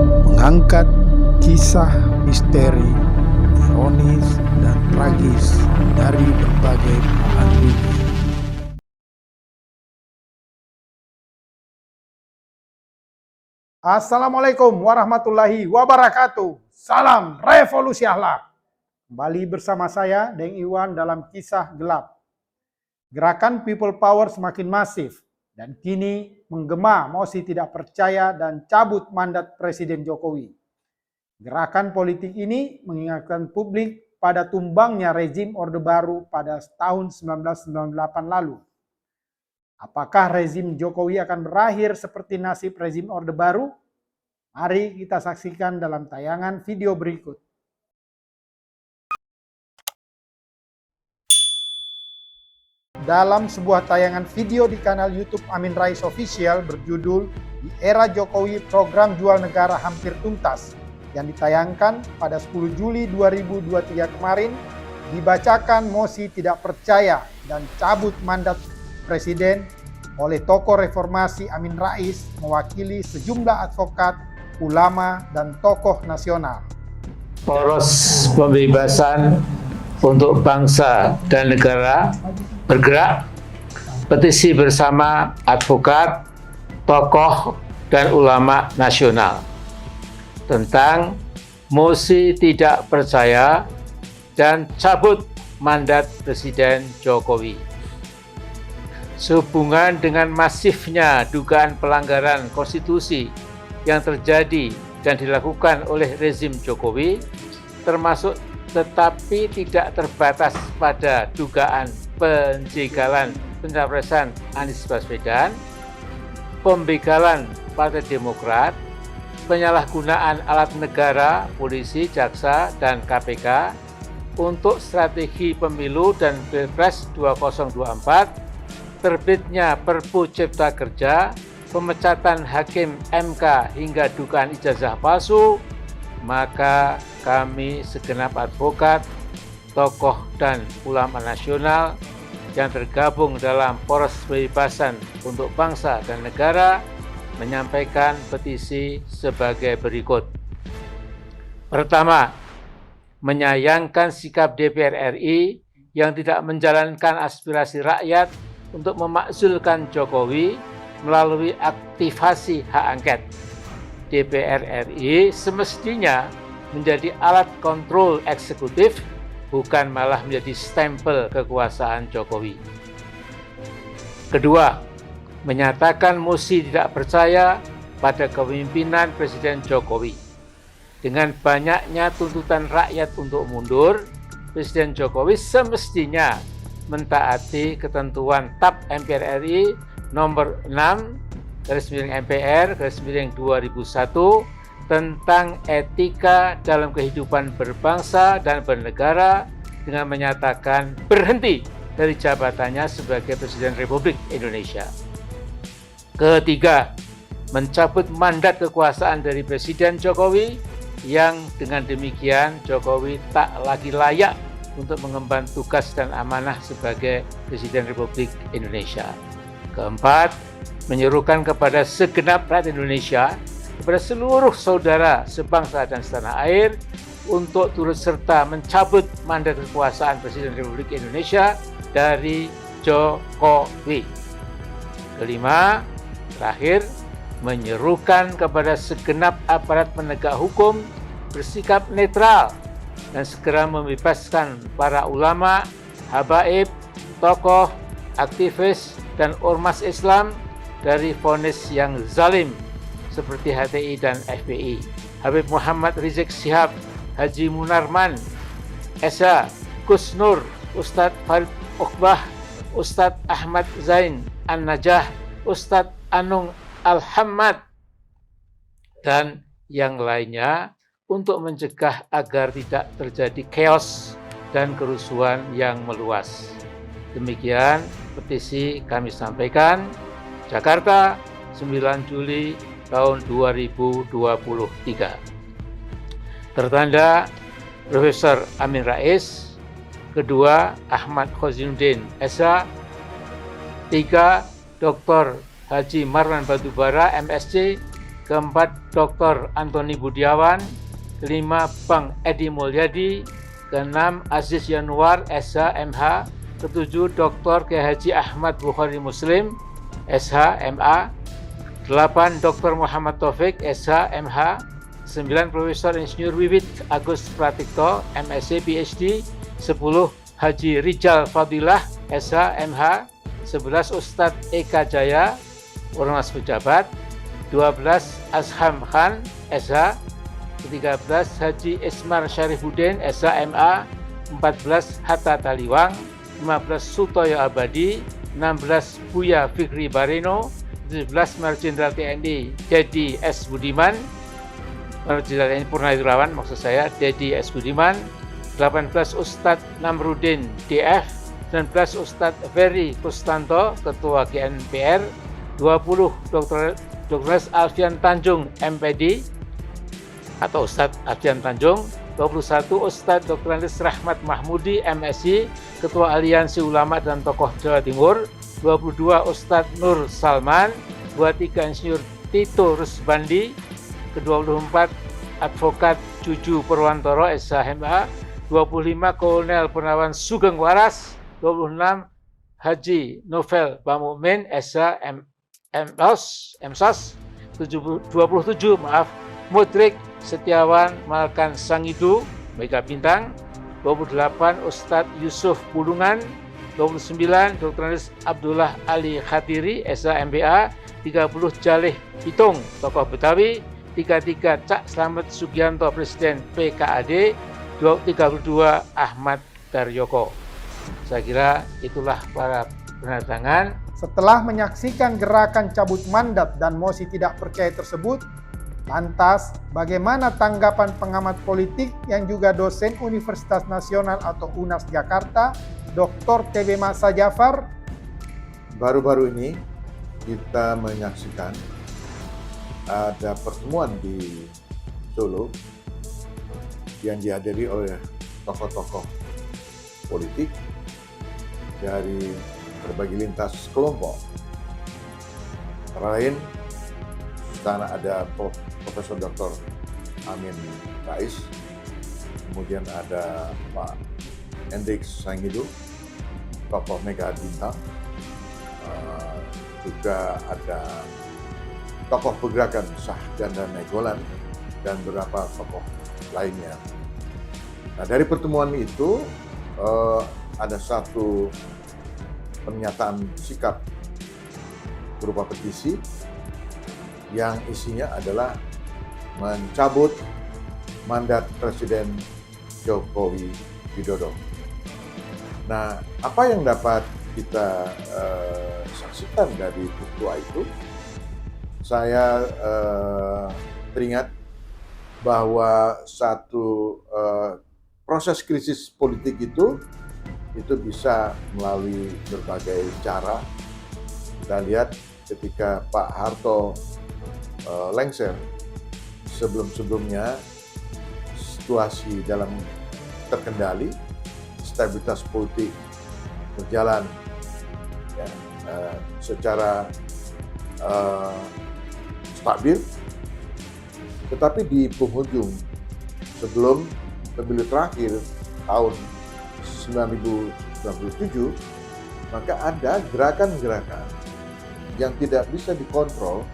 mengangkat kisah misteri, ironis, dan tragis dari berbagai belahan dunia. Assalamualaikum warahmatullahi wabarakatuh. Salam revolusi akhlak. Kembali bersama saya, Deng Iwan, dalam kisah gelap. Gerakan People Power semakin masif dan kini menggema mosi tidak percaya dan cabut mandat Presiden Jokowi. Gerakan politik ini mengingatkan publik pada tumbangnya rezim Orde Baru pada tahun 1998 lalu. Apakah rezim Jokowi akan berakhir seperti nasib rezim Orde Baru? Mari kita saksikan dalam tayangan video berikut. Dalam sebuah tayangan video di kanal YouTube Amin Rais Official berjudul "Di Era Jokowi Program Jual Negara Hampir Tuntas" yang ditayangkan pada 10 Juli 2023 kemarin, dibacakan mosi tidak percaya dan cabut mandat Presiden oleh tokoh reformasi Amin Rais mewakili sejumlah advokat, ulama, dan tokoh nasional. Poros pembebasan untuk bangsa dan negara bergerak, petisi bersama advokat, tokoh, dan ulama nasional tentang mosi tidak percaya dan cabut mandat Presiden Jokowi. Sehubungan dengan masifnya dugaan pelanggaran konstitusi yang terjadi dan dilakukan oleh rezim Jokowi, termasuk tetapi tidak terbatas pada dugaan penjegalan pencapresan Anies Baswedan, pembegalan Partai Demokrat, penyalahgunaan alat negara, polisi, jaksa, dan KPK untuk strategi pemilu dan Pilpres 2024, terbitnya Perpu Cipta Kerja, pemecatan hakim MK hingga dugaan ijazah palsu, maka kami segenap advokat, tokoh, dan ulama nasional yang tergabung dalam Poros Pembebasan untuk Bangsa dan Negara menyampaikan petisi sebagai berikut. Pertama, menyayangkan sikap DPR RI yang tidak menjalankan aspirasi rakyat untuk memakzulkan Jokowi melalui aktivasi hak angket. DPR RI semestinya menjadi alat kontrol eksekutif, bukan malah menjadi stempel kekuasaan Jokowi. Kedua, menyatakan mosi tidak percaya pada kepemimpinan Presiden Jokowi. Dengan banyaknya tuntutan rakyat untuk mundur, Presiden Jokowi semestinya mentaati ketentuan TAP MPR RI nomor 6/MPR/2001 tentang etika dalam kehidupan berbangsa dan bernegara dengan menyatakan berhenti dari jabatannya sebagai Presiden Republik Indonesia. Ketiga, mencabut mandat kekuasaan dari Presiden Jokowi yang dengan demikian Jokowi tak lagi layak untuk mengemban tugas dan amanah sebagai Presiden Republik Indonesia. Keempat, menyerukan kepada segenap rakyat Indonesia, kepada seluruh saudara sebangsa dan setanah air untuk turut serta mencabut mandat kekuasaan Presiden Republik Indonesia dari Jokowi. Kelima, terakhir, menyerukan kepada segenap aparat penegak hukum bersikap netral dan segera membebaskan para ulama, habaib, tokoh, aktivis, dan ormas Islam dari vonis yang zalim seperti HTI dan FPI, Habib Muhammad Rizik Syihab, Haji Munarman, Esa, Gus Nur, Ustadz Farid Oqbah, Ustadz Ahmad Zain An-Najah, Ustadz Anung Al-Hammad, dan yang lainnya untuk mencegah agar tidak terjadi chaos dan kerusuhan yang meluas. Demikian petisi kami sampaikan. Jakarta, 9 Juli tahun 2023. Tertanda Profesor Amin Rais. Kedua, Ahmad Khozinuddin SH. 3, Dr. Haji Marwan Batubara MSc. keempat Dr. Antoni Budiawan, kelima Bang Edi Mulyadi, keenam Aziz Yanuar, SH, MH, ketujuh Dr. Kiai Haji Ahmad Bukhari Muslim, SH, MA, 8 Dr. Muhammad Taufik, SH, MH, 9 Profesor Insinyur Wiwit Agus Pratikto, MSc, PhD, 10 Haji Rijal Fadilah, SH, MH, 11 Ustadz Eka Jaya, Ormas Pejabat, 12 Asham Khan, SH, 13 Haji Ismar Syarifuddin, SH, MA, 14 Hatta Taliwang, 15 Sutoyo Abadi, 16 Buya Fikri Bareno, 17 Mayor Jenderal TNI Dedi S. Budiman, Mayor Jenderal TNI Purnawirawan maksud saya, Dedi S. Budiman, 18 Ustadz Namruddin DF, 19 Ustadz Ferry Kustanto, Ketua GNPR, 20 Dr. Alfian Tanjung, MPD, atau Ustadz Alfian Tanjung, 21 Ustadz Dr. Andes Rahmat Mahmudi, MSI, Ketua Aliansi Ulama dan Tokoh Jawa Timur, 22 Ustadz Nur Salman, 23 Insinyur Tito Rusbandi, ke-24 Advokat Juju Purwantoro, SHMA, 25 Kolonel Purnawan Sugeng Waras, 26 Haji Novel Bamukmin, SH, MSOS, 27 Mudrik Setiawan Malkan Sangidu, Mega Bintang, 28 Ustadz Yusuf Bulungan, 29 Dr. Andes Abdullah Ali Khatiri, SH, MBA, 30 Jalih Pitung, tokoh Betawi, 33 Cak Slamet Sugianto, Presiden PKAD, 32 Ahmad Daryoko. Saya kira itulah para penerangan. Setelah menyaksikan gerakan cabut mandat dan mosi tidak percaya tersebut, lantas bagaimana tanggapan pengamat politik yang juga dosen Universitas Nasional atau UNAS Jakarta, Dr. TB Masa Jafar? Baru-baru ini kita menyaksikan ada pertemuan di Solo yang dihadiri oleh tokoh-tokoh politik dari berbagai lintas kelompok. Antara lain, sana ada Profesor Dr. Amin Rais, kemudian ada Pak Hendriks Sangidu, tokoh Mega Bintang, juga ada tokoh pergerakan Syahganda Nainggolan dan beberapa tokoh lainnya. Nah, dari pertemuan itu ada satu pernyataan sikap berupa petisi yang isinya adalah mencabut mandat Presiden Joko Widodo. Nah, apa yang dapat kita saksikan dari peristiwa itu? Saya teringat bahwa satu proses krisis politik itu bisa melalui berbagai cara. Kita lihat ketika Pak Harto lengser, sebelum-sebelumnya situasi dalam terkendali, stabilitas politik berjalan ya, secara stabil, tetapi di penghujung sebelum pemilu terakhir tahun 1997, maka ada gerakan-gerakan yang tidak bisa dikontrol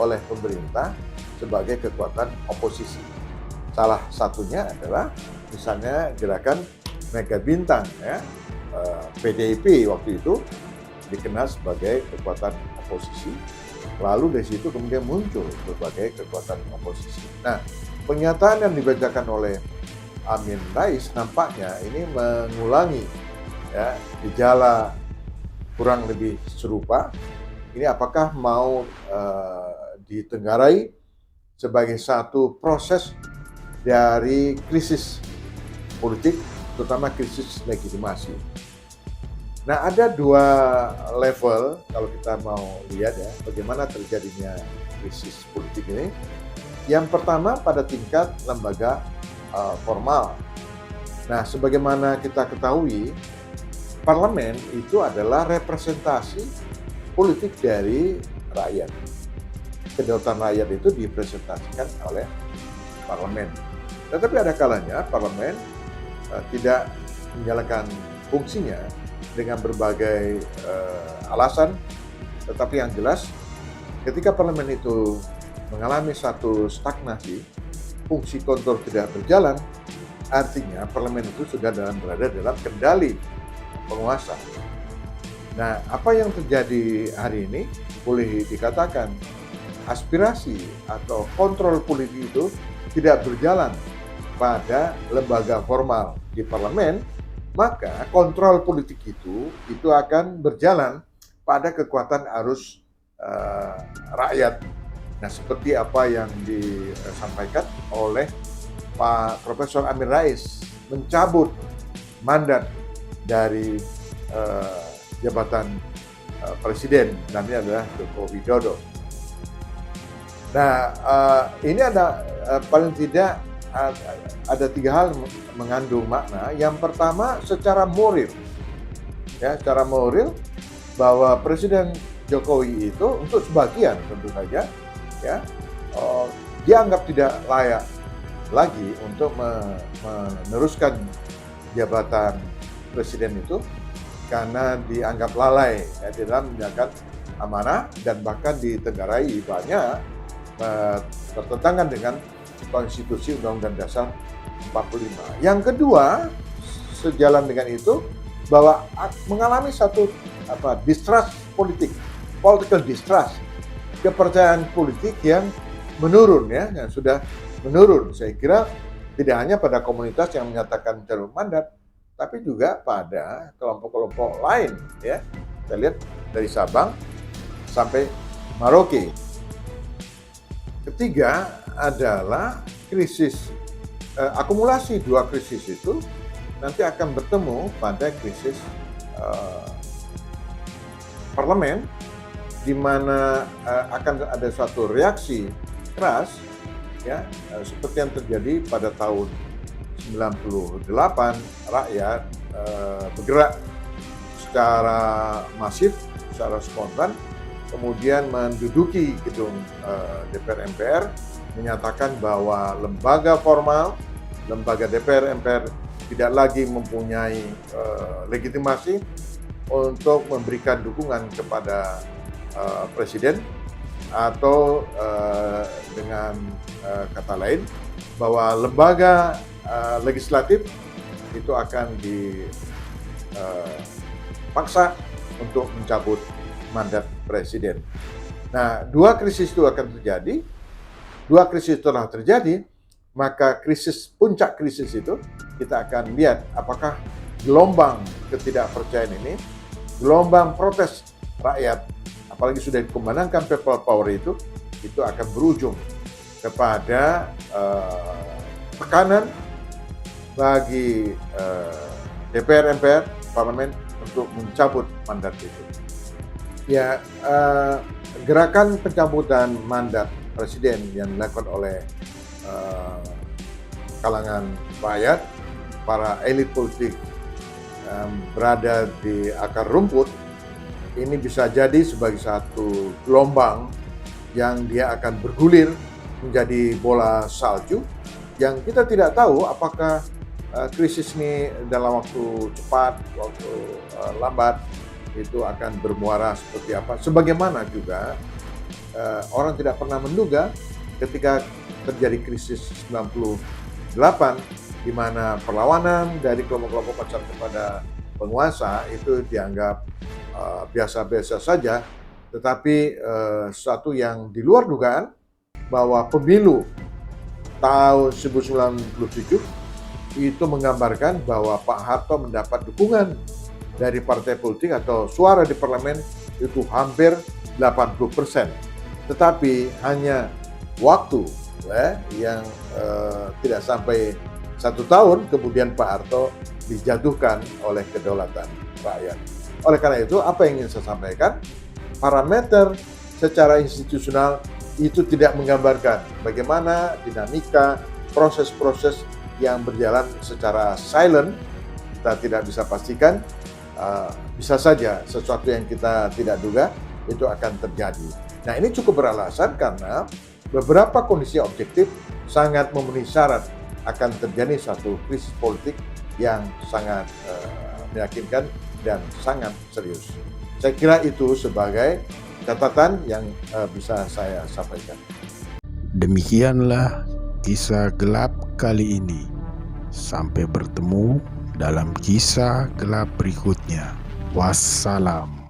oleh pemerintah sebagai kekuatan oposisi. Salah satunya adalah misalnya gerakan Mega Bintang, ya, PDIP waktu itu dikenal sebagai kekuatan oposisi. Lalu dari situ kemudian muncul berbagai kekuatan oposisi. Nah, pernyataan yang dibacakan oleh Amin Rais nampaknya ini mengulangi ya gejala kurang lebih serupa. Ini apakah mau ditenggarai sebagai satu proses dari krisis politik, terutama krisis legitimasi. Nah, ada dua level kalau kita mau lihat ya bagaimana terjadinya krisis politik ini. Yang pertama pada tingkat lembaga formal. Nah, sebagaimana kita ketahui, parlemen itu adalah representasi politik dari rakyat. kedaulatan rakyat itu dipresentasikan oleh parlemen. Tetapi ada kalanya parlemen tidak menjalankan fungsinya dengan berbagai alasan, tetapi yang jelas ketika parlemen itu mengalami satu stagnasi, fungsi kontrol tidak berjalan, artinya parlemen itu sudah berada dalam kendali penguasa. Nah, apa yang terjadi hari ini boleh dikatakan aspirasi atau kontrol politik itu tidak berjalan pada lembaga formal di parlemen, maka kontrol politik itu akan berjalan pada kekuatan arus rakyat. Nah, seperti apa yang disampaikan oleh Pak Profesor Amin Rais mencabut mandat dari jabatan presiden, namanya adalah Joko Widodo. Nah, ini ada paling tidak ada 3 hal mengandung makna. Yang pertama, secara moral, ya, secara moral bahwa Presiden Jokowi itu untuk sebagian tentu saja, ya, dianggap tidak layak lagi untuk meneruskan jabatan presiden itu karena dianggap lalai ya, dalam menjalankan amanah dan bahkan ditenggarai banyak bertentangan dengan konstitusi Undang-Undang Dasar 45. Yang kedua, sejalan dengan itu bahwa mengalami satu distrust politik, political distrust, kepercayaan politik yang menurun, ya, yang sudah menurun. Saya kira tidak hanya pada komunitas yang menyatakan mencabut mandat, tapi juga pada kelompok-kelompok lain, ya. Kita lihat dari Sabang sampai Merauke. Ketiga adalah krisis, akumulasi 2 krisis itu nanti akan bertemu pada krisis parlemen, di mana akan ada suatu reaksi keras, ya, seperti yang terjadi pada tahun 98, rakyat bergerak secara masif, secara spontan, kemudian menduduki gedung DPR MPR, menyatakan bahwa lembaga formal, lembaga DPR MPR tidak lagi mempunyai legitimasi untuk memberikan dukungan kepada presiden, atau dengan kata lain bahwa lembaga legislatif itu akan dipaksa untuk mencabut mandat presiden. Nah, 2 krisis itu akan terjadi. 2 krisis telah terjadi, maka puncak krisis itu kita akan lihat apakah gelombang ketidakpercayaan ini, gelombang protes rakyat, apalagi sudah dikumandangkan people power itu akan berujung kepada tekanan bagi DPR MPR parlemen untuk mencabut mandat itu. Ya, gerakan pencabutan mandat presiden yang dilakukan oleh kalangan rakyat, para elit politik berada di akar rumput, ini bisa jadi sebagai satu gelombang yang dia akan bergulir menjadi bola salju yang kita tidak tahu apakah krisis ini dalam waktu cepat, waktu lambat itu akan bermuara seperti apa. Sebagaimana juga orang tidak pernah menduga ketika terjadi krisis 98 di mana perlawanan dari kelompok-kelompok besar kepada penguasa itu dianggap biasa-biasa saja, tetapi sesuatu yang di luar dugaan bahwa pemilu tahun 1997 itu menggambarkan bahwa Pak Harto mendapat dukungan dari partai politik atau suara di parlemen itu hampir 80%. Tetapi hanya waktu yang tidak sampai 1 tahun kemudian Pak Harto dijatuhkan oleh kedaulatan rakyat. Oleh karena itu, apa yang ingin saya sampaikan, parameter secara institusional itu tidak menggambarkan bagaimana dinamika proses-proses yang berjalan secara silent. Kita tidak bisa pastikan, bisa saja sesuatu yang kita tidak duga itu akan terjadi. Nah, ini cukup beralasan karena beberapa kondisi objektif sangat memenuhi syarat akan terjadi satu krisis politik yang sangat meyakinkan dan sangat serius. Saya kira itu sebagai catatan yang bisa saya sampaikan. Demikianlah kisah gelap kali ini. Sampai bertemu dalam kisah gelap berikutnya. Wassalam.